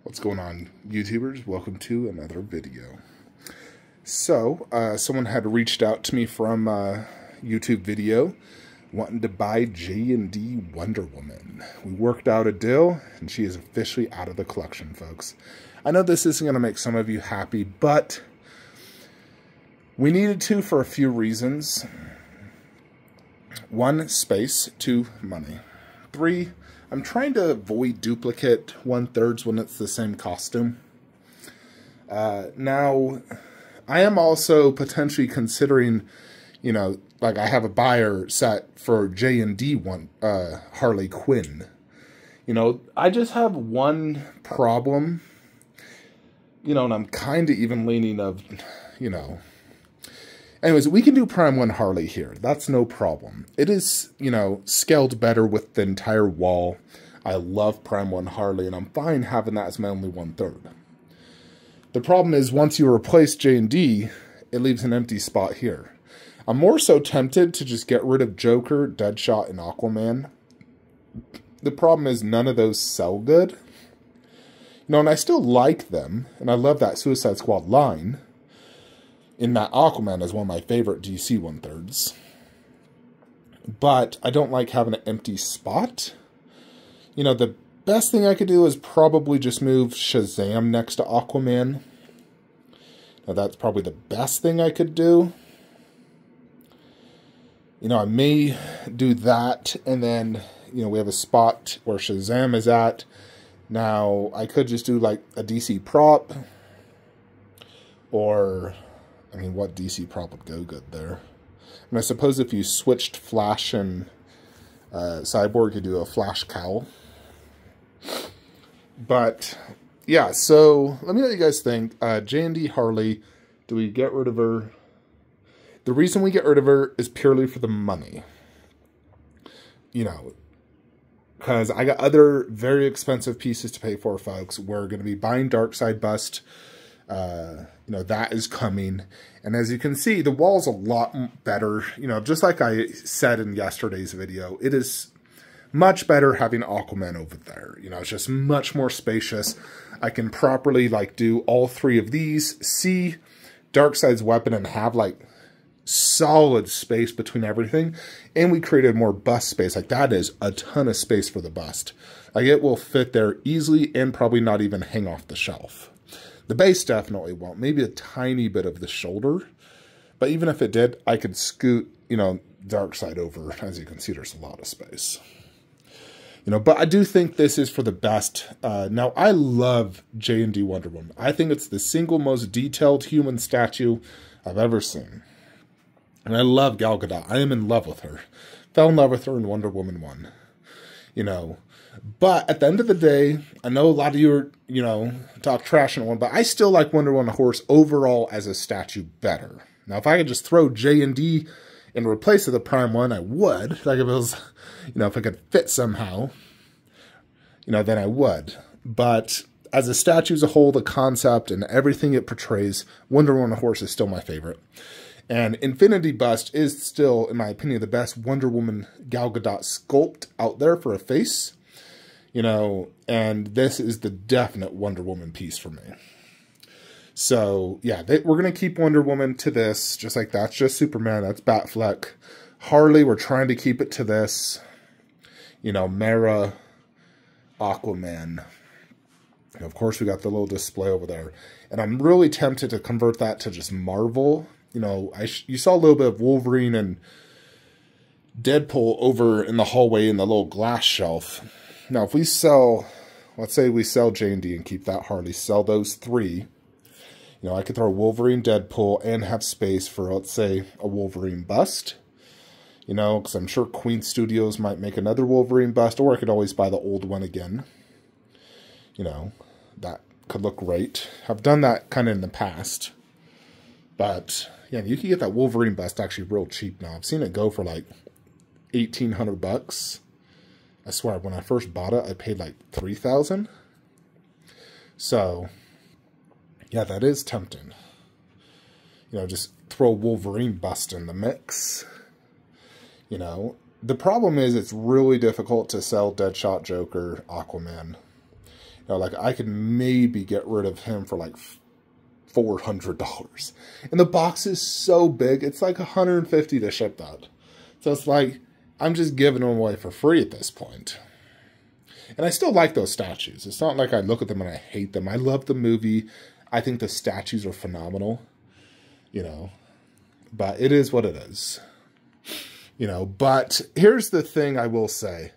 What's going on, YouTubers? Welcome to another video. So, someone had reached out to me from YouTube video wanting to buy J&D Wonder Woman. We worked out a deal, and she is officially out of the collection, folks. I know this isn't going to make some of you happy, but we needed to for a few reasons. 1, space. 2, money. 3, I'm trying to avoid duplicate 1/3 when it's the same costume. Now, I am also potentially considering, you know, like I have a buyer set for J&D Harley Quinn. You know, I just have one problem, you know, and I'm kind of even leaning of, you know. Anyways, we can do Prime 1 Harley here. That's no problem. It is, you know, scaled better with the entire wall. I love Prime 1 Harley, and I'm fine having that as my only 1/3. The problem is, once you replace J&D, it leaves an empty spot here. I'm more so tempted to just get rid of Joker, Deadshot, and Aquaman. The problem is none of those sell good. You know, and I still like them, and I love that Suicide Squad line. In that Aquaman is one of my favorite DC 1/3s. But I don't like having an empty spot. You know, the best thing I could do is probably just move Shazam next to Aquaman. Now that's probably the best thing I could do. You know, I may do that, and then, you know, we have a spot where Shazam is at. Now, I could just do like a DC prop, or, I mean, what DC prop would go good there? And I suppose if you switched Flash and Cyborg, you could do a Flash cowl. But, yeah, so let me know what you guys think. J&D Harley, do we get rid of her? The reason we get rid of her is purely for the money. You know, because I got other very expensive pieces to pay for, folks. We're going to be buying Darkseid bust. You know, that is coming. And as you can see, the wall's a lot better. You know, just like I said in yesterday's video, it is much better having Aquaman over there. You know, it's just much more spacious. I can properly, like, do all 3 of these, see Darkseid's weapon, and have, like, solid space between everything. And we created more bust space. Like, that is a ton of space for the bust. Like, it will fit there easily and probably not even hang off the shelf. The base definitely won't. Maybe a tiny bit of the shoulder. But even if it did, I could scoot, you know, Darkseid over. As you can see, there's a lot of space. You know, but I do think this is for the best. Now, I love J&D Wonder Woman. I think it's the single most detailed human statue I've ever seen. And I love Gal Gadot. I am in love with her. Fell in love with her in Wonder Woman 1. You know, but at the end of the day, I know a lot of you are, you know, talk trash on one, but I still like Wonder Woman horse overall as a statue better. Now, if I could just throw J&D in replace of the Prime 1, I would. Like, if it was, you know, if I could fit somehow, you know, then I would. But as a statue as a whole, the concept and everything it portrays, Wonder Woman horse is still my favorite. And Infinity Bust is still, in my opinion, the best Wonder Woman Gal Gadot sculpt out there for a face. You know, and this is the definite Wonder Woman piece for me. So, yeah, we're going to keep Wonder Woman to this, just like that's just Superman, that's Batfleck. Harley, we're trying to keep it to this. You know, Mara, Aquaman. And of course, we got the little display over there. And I'm really tempted to convert that to just Marvel. You know, you saw a little bit of Wolverine and Deadpool over in the hallway in the little glass shelf. Now, if we sell, let's say we sell J&D and keep that Harley, sell those 3. You know, I could throw Wolverine, Deadpool, and have space for, let's say, a Wolverine bust. You know, because I'm sure Queen Studios might make another Wolverine bust, or I could always buy the old one again. You know, that could look great. I've done that kind of in the past. But, yeah, you can get that Wolverine bust actually real cheap now. I've seen it go for like $1,800. I swear, when I first bought it, I paid like $3,000. So, yeah, that is tempting. You know, just throw Wolverine bust in the mix. You know, the problem is it's really difficult to sell Deadshot, Joker, Aquaman. You know, like I could maybe get rid of him for like $400. And the box is so big, it's like $150 to ship that. So it's like, I'm just giving them away for free at this point. And I still like those statues. It's not like I look at them and I hate them. I love the movie. I think the statues are phenomenal. You know, but it is what it is. You know, but here's the thing I will say.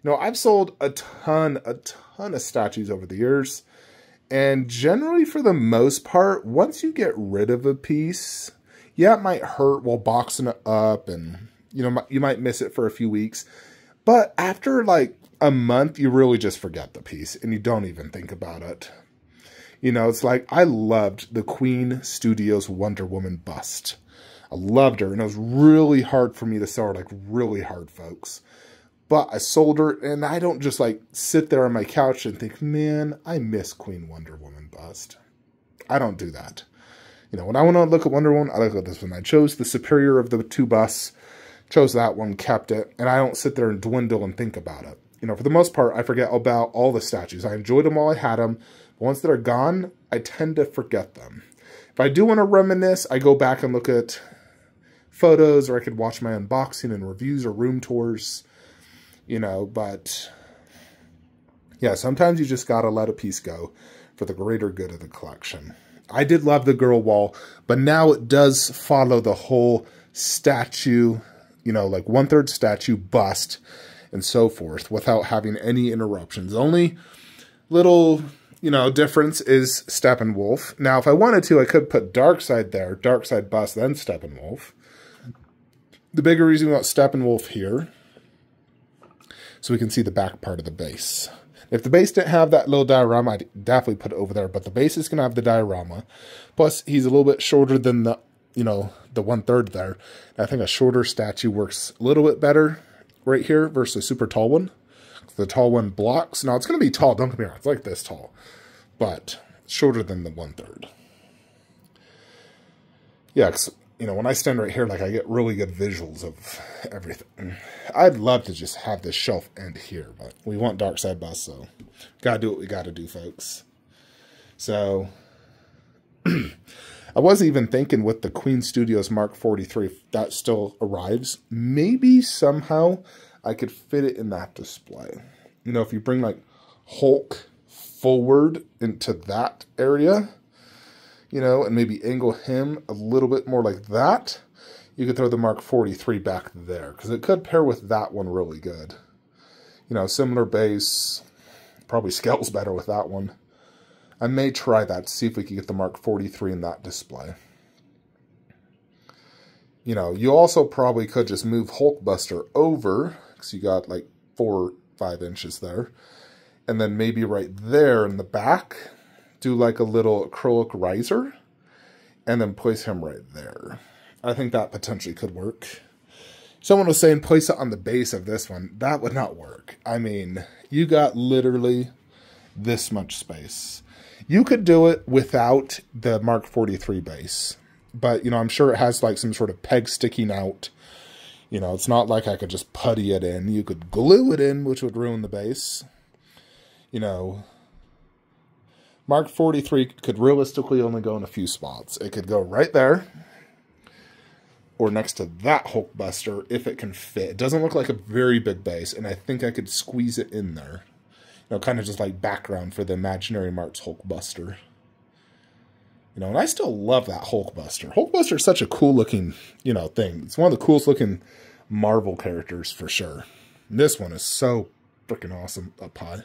You know, I've sold a ton of statues over the years. And generally, for the most part, once you get rid of a piece, yeah, it might hurt while boxing it up. And, you know, you might miss it for a few weeks. But after, like, a month, you really just forget the piece. And you don't even think about it. You know, it's like, I loved the Queen Studios Wonder Woman bust. I loved her, and it was really hard for me to sell her, like, really hard, folks. But I sold her, and I don't just, like, sit there on my couch and think, man, I miss Queen Wonder Woman bust. I don't do that. You know, when I want to look at Wonder Woman, I look at this one. I chose the superior of the two busts, chose that one, kept it, and I don't sit there and dwindle and think about it. You know, for the most part, I forget about all the statues. I enjoyed them while I had them. Once they're gone, I tend to forget them. If I do want to reminisce, I go back and look at photos, or I could watch my unboxing and reviews or room tours, you know, but yeah, sometimes you just got to let a piece go for the greater good of the collection. I did love the girl wall, but now it does follow the whole statue, you know, like 1/3 statue bust and so forth without having any interruptions. Only little, you know, difference is Steppenwolf. Now, if I wanted to, I could put Darkseid there, Darkseid bust, then Steppenwolf. The bigger reason we want Steppenwolf here, so we can see the back part of the base. If the base didn't have that little diorama, I'd definitely put it over there, but the base is going to have the diorama. Plus, he's a little bit shorter than the, you know, the 1/3 there. And I think a shorter statue works a little bit better right here versus a super tall one. The tall one blocks. Now, it's going to be tall, don't get me wrong, it's like this tall, but shorter than the 1/3. Yeah, because, you know, when I stand right here, like, I get really good visuals of everything. I'd love to just have this shelf end here, but we want Darkseid bust, so gotta do what we gotta do, folks. So, I was even thinking with the Queen Studios Mark 43, if that still arrives, maybe somehow I could fit it in that display. You know, if you bring, like, Hulk forward into that area, you know, and maybe angle him a little bit more like that, you could throw the Mark 43 back there, because it could pair with that one really good. You know, similar base, probably scales better with that one. I may try that to see if we can get the Mark 43 in that display. You know, you also probably could just move Hulkbuster over, because you got like 4 or 5 inches there. And then maybe right there in the back, do like a little acrylic riser, and then place him right there. I think that potentially could work. Someone was saying place it on the base of this one. That would not work. I mean, you got literally this much space. You could do it without the Mark 43 base. But, you know, I'm sure it has like some sort of peg sticking out. You know, it's not like I could just putty it in. You could glue it in, which would ruin the base. You know, Mark 43 could realistically only go in a few spots. It could go right there, or next to that Hulkbuster if it can fit. It doesn't look like a very big base, and I think I could squeeze it in there. You know, kind of just like background for the imaginary Mark's Hulkbuster. You know, and I still love that Hulkbuster. Hulkbuster is such a cool looking, you know, thing. It's one of the coolest looking Marvel characters for sure. And this one is so freaking awesome up high.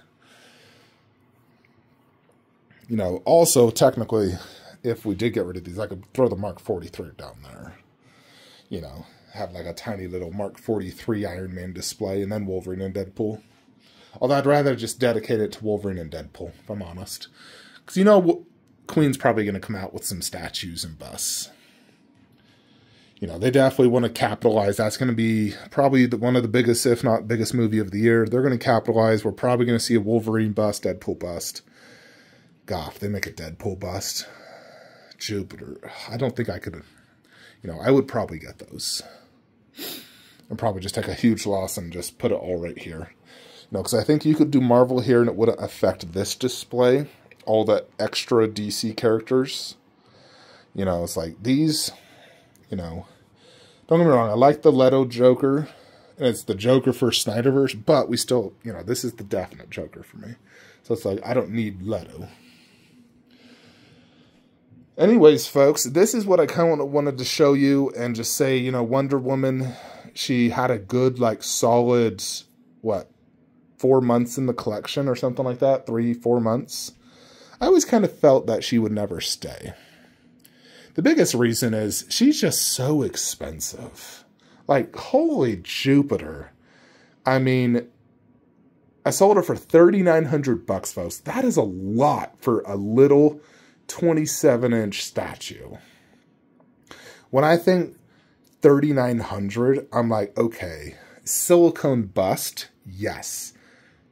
You know, also technically, if we did get rid of these, I could throw the Mark 43 down there. You know, have like a tiny little Mark 43 Iron Man display, and then Wolverine and Deadpool. Although I'd rather just dedicate it to Wolverine and Deadpool, if I'm honest. Because, you know, Queen's probably going to come out with some statues and busts. You know, they definitely want to capitalize. That's going to be probably one of the biggest, if not biggest movie of the year. They're going to capitalize. We're probably going to see a Wolverine bust, Deadpool bust. God, if they make a Deadpool bust, Jupiter, I don't think I could, you know, I would probably get those. I'd probably just take a huge loss and just put it all right here. No, because I think you could do Marvel here and it wouldn't affect this display. All the extra DC characters. You know, it's like these, you know. Don't get me wrong, I like the Leto Joker. And it's the Joker for Snyderverse. But we still, you know, this is the definite Joker for me. So it's like, I don't need Leto. Anyways, folks, this is what I kind of wanted to show you. And just say, you know, Wonder Woman, she had a good, like, solid, what, 4 months in the collection or something like that, 3-4 months. I always kind of felt that she would never stay. The biggest reason is she's just so expensive. Like, holy Jupiter. I mean, I sold her for $3,900, folks. That is a lot for a little 27-inch statue. When I think $3,900, I'm like, okay, silicone bust, yes.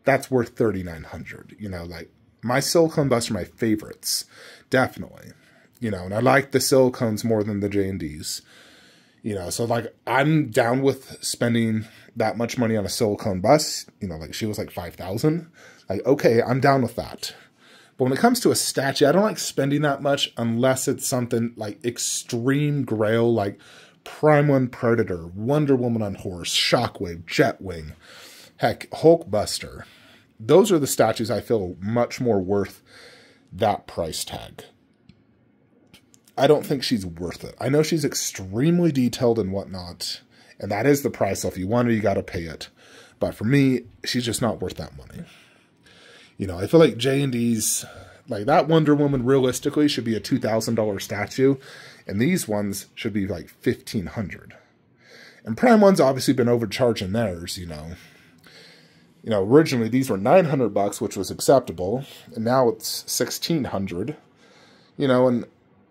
That's worth $3,900. You know, like, my silicone busts are my favorites. Definitely. You know, and I like the silicones more than the J&Ds. You know, so, like, I'm down with spending that much money on a silicone bust. You know, like, she was like $5,000. Like, okay, I'm down with that. But when it comes to a statue, I don't like spending that much unless it's something like extreme grail, like Prime 1 Predator, Wonder Woman on horse, Shockwave, Jetwing, heck, Hulkbuster. Those are the statues I feel much more worth that price tag. I don't think she's worth it. I know she's extremely detailed and whatnot, and that is the price. So if you want her, you got to pay it. But for me, she's just not worth that money. You know, I feel like J&D's, like that Wonder Woman realistically should be a $2,000 statue, and these ones should be like $1,500. And Prime 1's obviously been overcharging theirs, you know. You know, originally these were $900, which was acceptable, and now it's $1,600. You know, and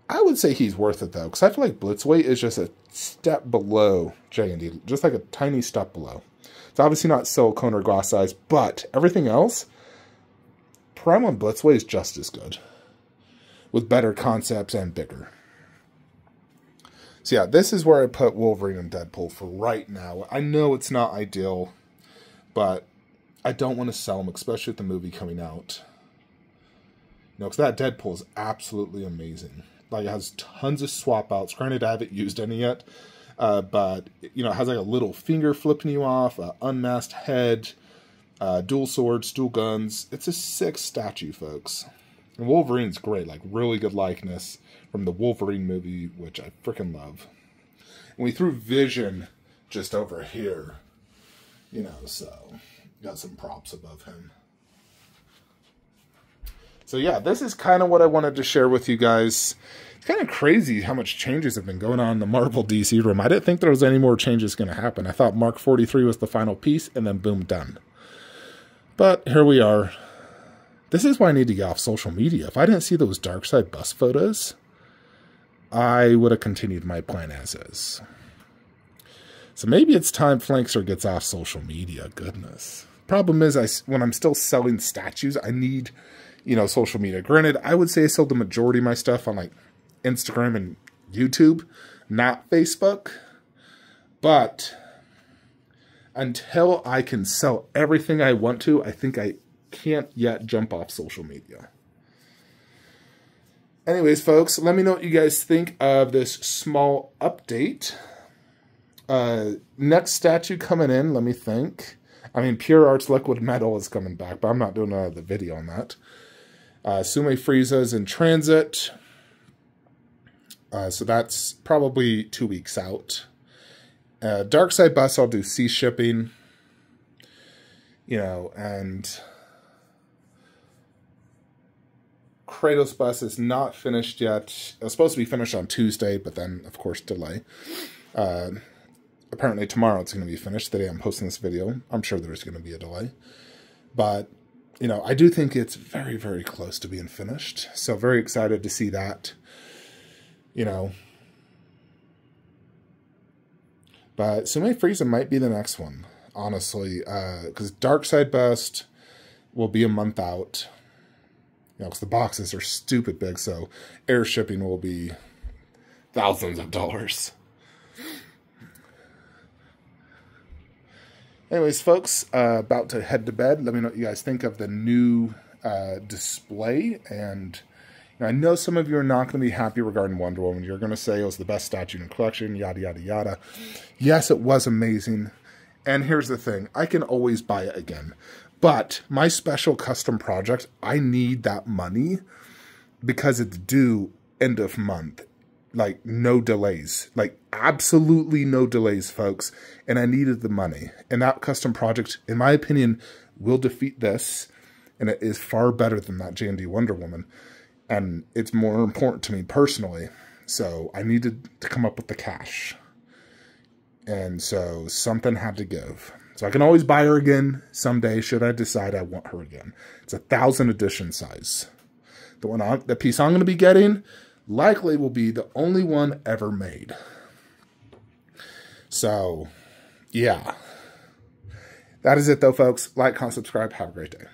I would say he's worth it, though, because I feel like Blitzweight is just a step below J&D, just like a tiny step below. It's obviously not silicone or glass size, but everything else, Prime 1 Blitzweight is just as good, with better concepts and bigger. So yeah, this is where I put Wolverine and Deadpool for right now. I know it's not ideal, but I don't want to sell them, especially with the movie coming out. You know, because that Deadpool is absolutely amazing. Like, it has tons of swap outs. Granted, I haven't used any yet. But, you know, it has like a little finger flipping you off, an unmasked head, dual swords, dual guns. It's a sick statue, folks. And Wolverine's great. Like, really good likeness from the Wolverine movie, which I freaking love. And we threw Vision just over here. You know, so got some props above him. So yeah, this is kind of what I wanted to share with you guys. It's kind of crazy how much changes have been going on in the Marvel DC room. I didn't think there was any more changes going to happen. I thought Mark 43 was the final piece, and then boom, done. But here we are. This is why I need to get off social media. If I didn't see those Darkseid bus photos, I would have continued my plan as is. So maybe it's time Flankster gets off social media. Goodness. Problem is, when I'm still selling statues, I need, you know, social media. Granted, I would say I sold the majority of my stuff on, like, Instagram and YouTube, not Facebook. But until I can sell everything I want to, I think I can't yet jump off social media. Anyways, folks, let me know what you guys think of this small update. Next statue coming in, let me think. I mean, Pure Arts Liquid Metal is coming back, but I'm not doing another video on that. Sume Frieza is in transit. So that's probably 2 weeks out. Darkseid bus, I'll do sea shipping. You know, and Kratos bus is not finished yet. It was supposed to be finished on Tuesday, but then, of course, delay. Apparently tomorrow it's going to be finished. The day I'm posting this video, I'm sure there's going to be a delay. But, you know, I do think it's very, very close to being finished. So very excited to see that. You know. But Sume Frieza might be the next one, honestly. Because Darkseid Bust will be a month out. You know, because the boxes are stupid big, so air shipping will be thousands of dollars. Anyways, folks, about to head to bed. Let me know what you guys think of the new display. And I know some of you are not going to be happy regarding Wonder Woman. You're going to say it was the best statue in the collection, yada, yada, yada. Yes, it was amazing. And here's the thing. I can always buy it again. But my special custom project, I need that money because it's due end of month. Like, no delays. Like, absolutely no delays, folks. And I needed the money. And that custom project, in my opinion, will defeat this. And it is far better than that J&D Wonder Woman. And it's more important to me personally. So I needed to come up with the cash. And so something had to give. So I can always buy her again someday should I decide I want her again. It's 1,000 edition size. The piece I'm going to be getting likely will be the only one ever made. So, yeah. That is it though, folks. Like, comment, subscribe. Have a great day.